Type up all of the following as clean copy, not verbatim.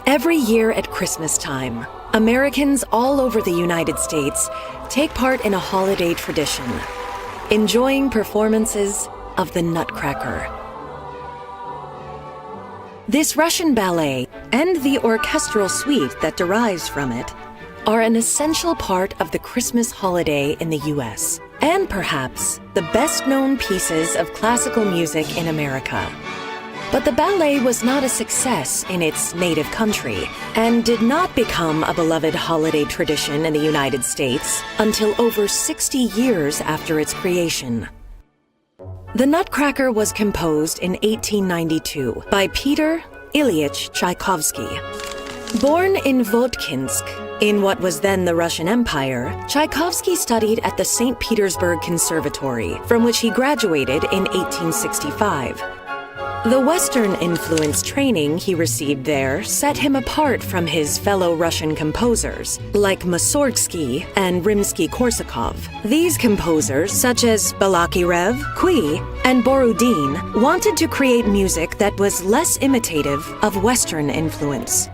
Every year at Christmas time, Americans all over the United States take part in a holiday tradition, enjoying performances of the Nutcracker. This Russian ballet and the orchestral suite that derives from it are an essential part of the Christmas holiday in the U.S., and perhaps the best-known pieces of classical music in America. But the ballet was not a success in its native country and did not become a beloved holiday tradition in the United States until over 60 years after its creation. The Nutcracker was composed in 1892 by Peter Ilyich Tchaikovsky. Born in Votkinsk, in what was then the Russian Empire, Tchaikovsky studied at the St. Petersburg Conservatory, from which he graduated in 1865. The Western-influenced training he received there set him apart from his fellow Russian composers, like Mussorgsky and Rimsky-Korsakov. These composers, such as Balakirev, Cui, and Borodin, wanted to create music that was less imitative of Western influence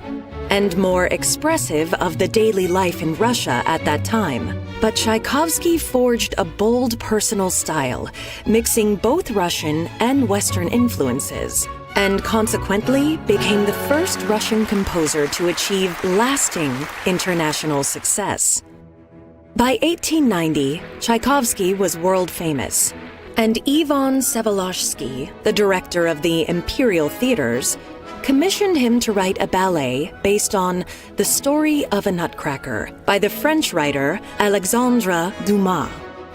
and more expressive of the daily life in Russia at that time. But Tchaikovsky forged a bold personal style, mixing both Russian and Western influences, and consequently became the first Russian composer to achieve lasting international success. By 1890, Tchaikovsky was world famous, and Ivan Sevolozhsky, the director of the Imperial Theaters, commissioned him to write a ballet based on The Story of a Nutcracker by the French writer Alexandre Dumas.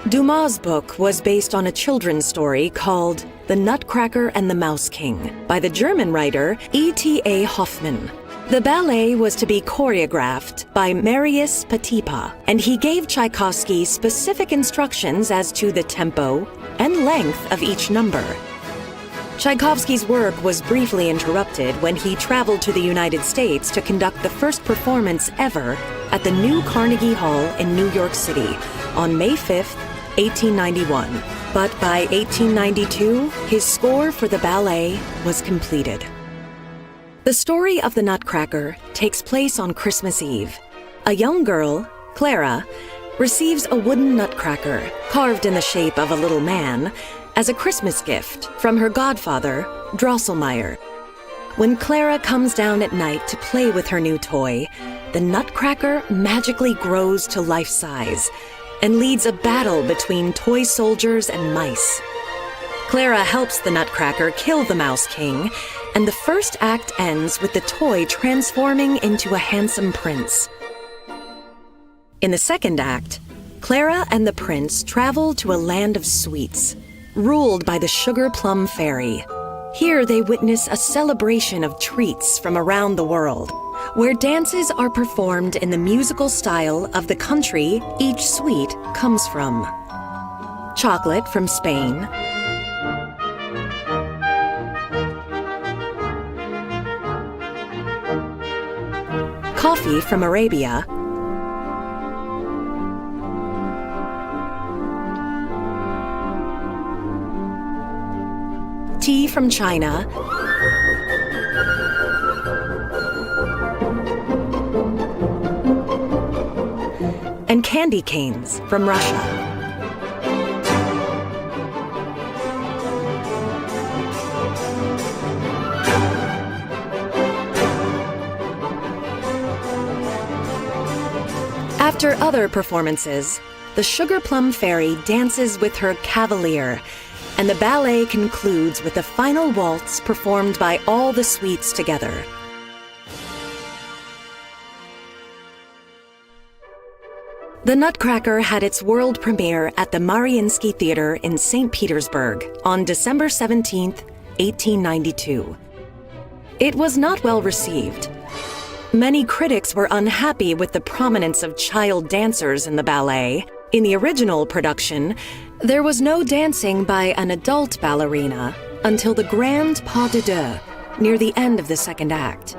Dumas' book was based on a children's story called The Nutcracker and the Mouse King by the German writer E.T.A. Hoffmann. The ballet was to be choreographed by Marius Petipa, and he gave Tchaikovsky specific instructions as to the tempo and length of each number. Tchaikovsky's work was briefly interrupted when he traveled to the United States to conduct the first performance ever at the new Carnegie Hall in New York City on May 5, 1891. But by 1892, his score for the ballet was completed. The story of the Nutcracker takes place on Christmas Eve. A young girl, Clara, receives a wooden nutcracker carved in the shape of a little man as a Christmas gift from her godfather, Drosselmeyer. When Clara comes down at night to play with her new toy, the Nutcracker magically grows to life size and leads a battle between toy soldiers and mice. Clara helps the Nutcracker kill the Mouse King, and the first act ends with the toy transforming into a handsome prince. In the second act, Clara and the prince travel to a land of sweets, ruled by the Sugar Plum Fairy. Here they witness a celebration of treats from around the world, where dances are performed in the musical style of the country each sweet comes from. Chocolate from Spain, coffee from Arabia, tea from China, and candy canes from Russia. After other performances, the Sugar Plum Fairy dances with her cavalier, and the ballet concludes with a final waltz performed by all the sweets together. The Nutcracker had its world premiere at the Mariinsky Theater in St. Petersburg on December 17, 1892. It was not well received. Many critics were unhappy with the prominence of child dancers in the ballet. In the original production, there was no dancing by an adult ballerina until the grand pas de deux, near the end of the second act.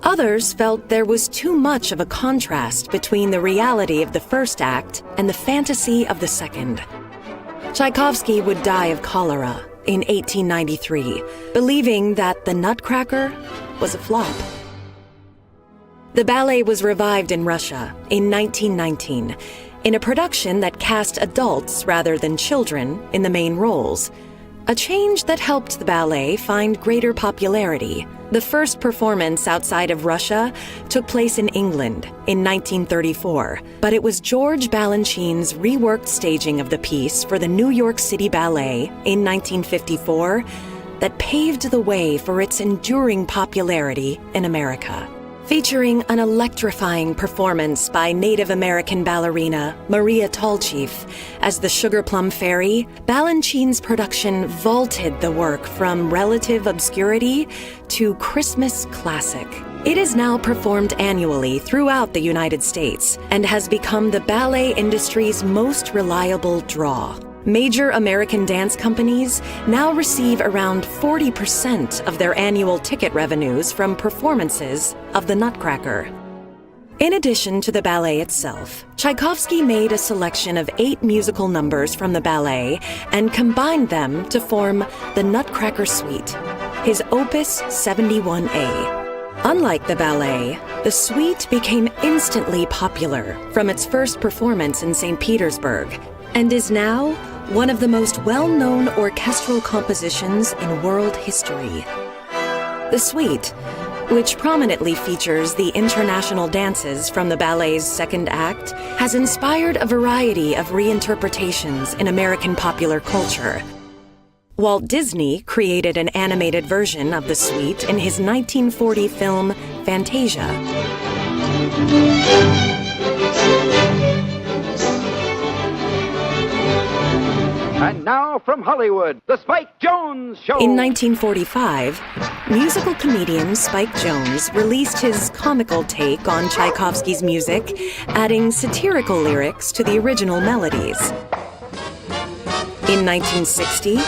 Others felt there was too much of a contrast between the reality of the first act and the fantasy of the second. Tchaikovsky would die of cholera in 1893, believing that the Nutcracker was a flop. The ballet was revived in Russia in 1919 in a production that cast adults rather than children in the main roles, a change that helped the ballet find greater popularity. The first performance outside of Russia took place in England in 1934, but it was George Balanchine's reworked staging of the piece for the New York City Ballet in 1954 that paved the way for its enduring popularity in America. Featuring an electrifying performance by Native American ballerina Maria Tallchief as the Sugar Plum Fairy, Balanchine's production vaulted the work from relative obscurity to Christmas classic. It is now performed annually throughout the United States and has become the ballet industry's most reliable draw. Major American dance companies now receive around 40% of their annual ticket revenues from performances of the Nutcracker. In addition to the ballet itself, Tchaikovsky made a selection of 8 musical numbers from the ballet and combined them to form the Nutcracker Suite, his Opus 71A. Unlike the ballet, the suite became instantly popular from its first performance in St. Petersburg and is now one of the most well-known orchestral compositions in world history. The suite, which prominently features the international dances from the ballet's second act, has inspired a variety of reinterpretations in American popular culture. Walt Disney created an animated version of the suite in his 1940 film Fantasia. And now from Hollywood, the Spike Jones Show. In 1945, musical comedian Spike Jones released his comical take on Tchaikovsky's music, adding satirical lyrics to the original melodies. In 1960,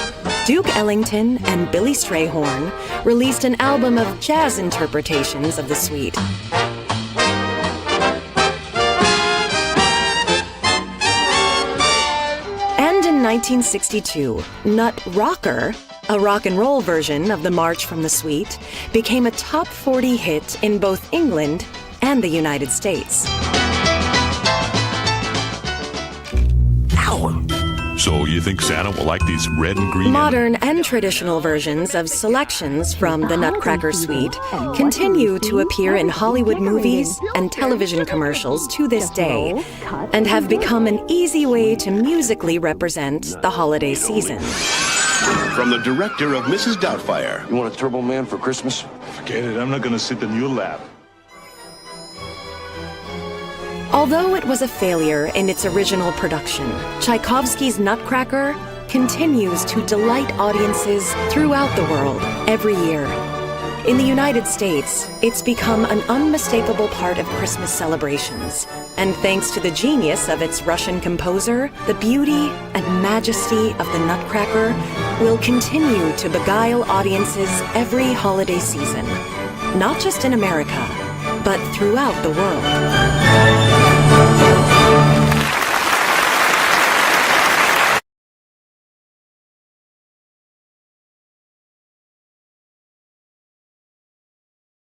Duke Ellington and Billy Strayhorn released an album of jazz interpretations of the suite. In 1962, Nutcracker, a rock and roll version of the March from the Suite, became a top 40 hit in both England and the United States. Ow! So you think Santa will like these red and green? Modern and traditional versions of selections from the Nutcracker Suite continue to appear in Hollywood movies and television commercials to this day and have become an easy way to musically represent the holiday season. From the director of Mrs. Doubtfire. You want a Turbo Man for Christmas? Forget it, I'm not gonna sit in your lap. Although it was a failure in its original production, Tchaikovsky's Nutcracker continues to delight audiences throughout the world every year. In the United States, it's become an unmistakable part of Christmas celebrations. And thanks to the genius of its Russian composer, the beauty and majesty of the Nutcracker will continue to beguile audiences every holiday season, not just in America, but throughout the world.